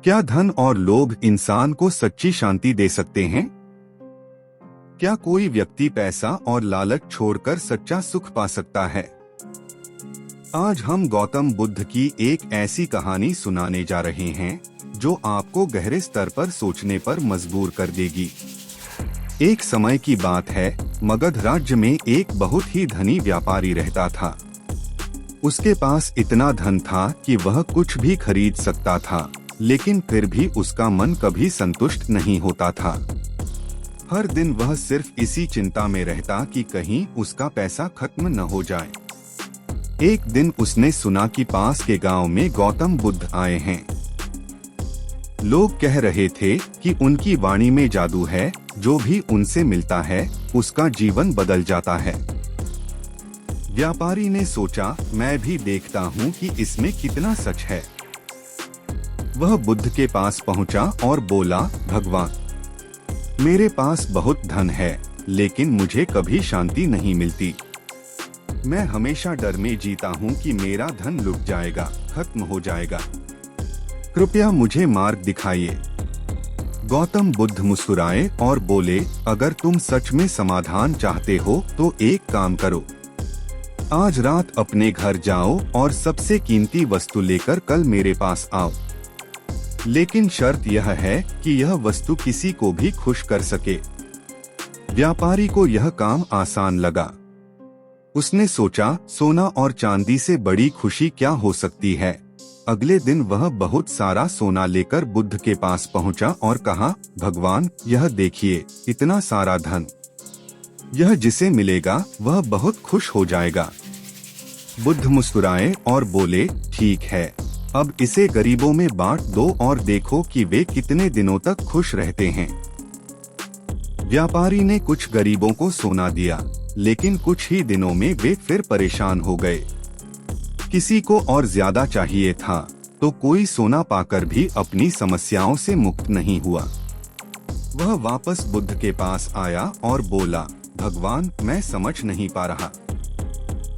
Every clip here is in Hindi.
क्या धन और लोभ इंसान को सच्ची शांति दे सकते हैं? क्या कोई व्यक्ति पैसा और लालच छोड़कर सच्चा सुख पा सकता है? आज हम गौतम बुद्ध की एक ऐसी कहानी सुनाने जा रहे हैं जो आपको गहरे स्तर पर सोचने पर मजबूर कर देगी। एक समय की बात है, मगध राज्य में एक बहुत ही धनी व्यापारी रहता था। उसके पास इतना धन था कि वह कुछ भी खरीद सकता था, लेकिन फिर भी उसका मन कभी संतुष्ट नहीं होता था। हर दिन वह सिर्फ इसी चिंता में रहता कि कहीं उसका पैसा खत्म न हो जाए। एक दिन उसने सुना कि पास के गांव में गौतम बुद्ध आए हैं। लोग कह रहे थे कि उनकी वाणी में जादू है, जो भी उनसे मिलता है उसका जीवन बदल जाता है। व्यापारी ने सोचा, मैं भी देखता हूँ कि इसमें कितना सच है। वह बुद्ध के पास पहुँचा और बोला, भगवान, मेरे पास बहुत धन है, लेकिन मुझे कभी शांति नहीं मिलती। मैं हमेशा डर में जीता हूँ कि मेरा धन लुट जाएगा, खत्म हो जाएगा। कृपया मुझे मार्ग दिखाइए। गौतम बुद्ध मुस्कुराए और बोले, अगर तुम सच में समाधान चाहते हो तो एक काम करो। आज रात अपने घर जाओ और सबसे कीमती वस्तु लेकर कल मेरे पास आओ। लेकिन शर्त यह है कि यह वस्तु किसी को भी खुश कर सके। व्यापारी को यह काम आसान लगा। उसने सोचा, सोना और चांदी से बड़ी खुशी क्या हो सकती है। अगले दिन वह बहुत सारा सोना लेकर बुद्ध के पास पहुंचा और कहा, भगवान, यह देखिए, इतना सारा धन। यह जिसे मिलेगा वह बहुत खुश हो जाएगा। बुद्ध मुस्कुराए और बोले, ठीक है, अब इसे गरीबों में बांट दो और देखो कि वे कितने दिनों तक खुश रहते हैं। व्यापारी ने कुछ गरीबों को सोना दिया, लेकिन कुछ ही दिनों में वे फिर परेशान हो गए। किसी को और ज्यादा चाहिए था, तो कोई सोना पाकर भी अपनी समस्याओं से मुक्त नहीं हुआ। वह वापस बुद्ध के पास आया और बोला, भगवान, मैं समझ नहीं पा रहा,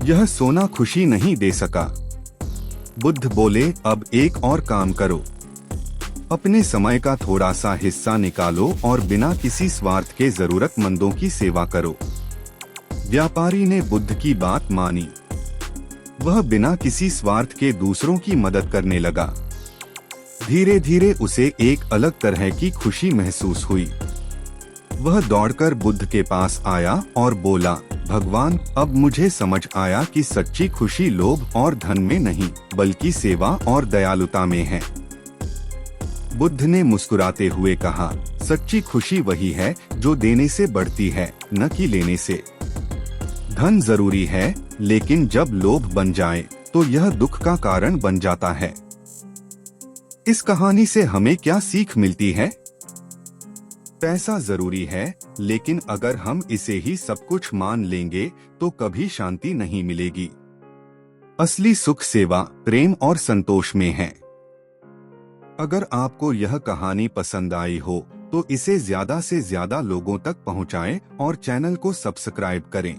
यह सोना खुशी नहीं दे सका। बुद्ध बोले, अब एक और काम करो। अपने समय का थोड़ा सा हिस्सा निकालो और बिना किसी स्वार्थ के जरूरतमंदों की सेवा करो। व्यापारी ने बुद्ध की बात मानी। वह बिना किसी स्वार्थ के दूसरों की मदद करने लगा। धीरे धीरे उसे एक अलग तरह की खुशी महसूस हुई। वह दौड़कर बुद्ध के पास आया और बोला, भगवान, अब मुझे समझ आया कि सच्ची खुशी लोभ और धन में नहीं, बल्कि सेवा और दयालुता में है। बुद्ध ने मुस्कुराते हुए कहा, सच्ची खुशी वही है जो देने से बढ़ती है, न कि लेने से। धन जरूरी है, लेकिन जब लोभ बन जाए तो यह दुख का कारण बन जाता है। इस कहानी से हमें क्या सीख मिलती है? पैसा जरूरी है, लेकिन अगर हम इसे ही सब कुछ मान लेंगे तो कभी शांति नहीं मिलेगी। असली सुख सेवा, प्रेम और संतोष में है। अगर आपको यह कहानी पसंद आई हो तो इसे ज्यादा से ज्यादा लोगों तक पहुंचाएं और चैनल को सब्सक्राइब करें।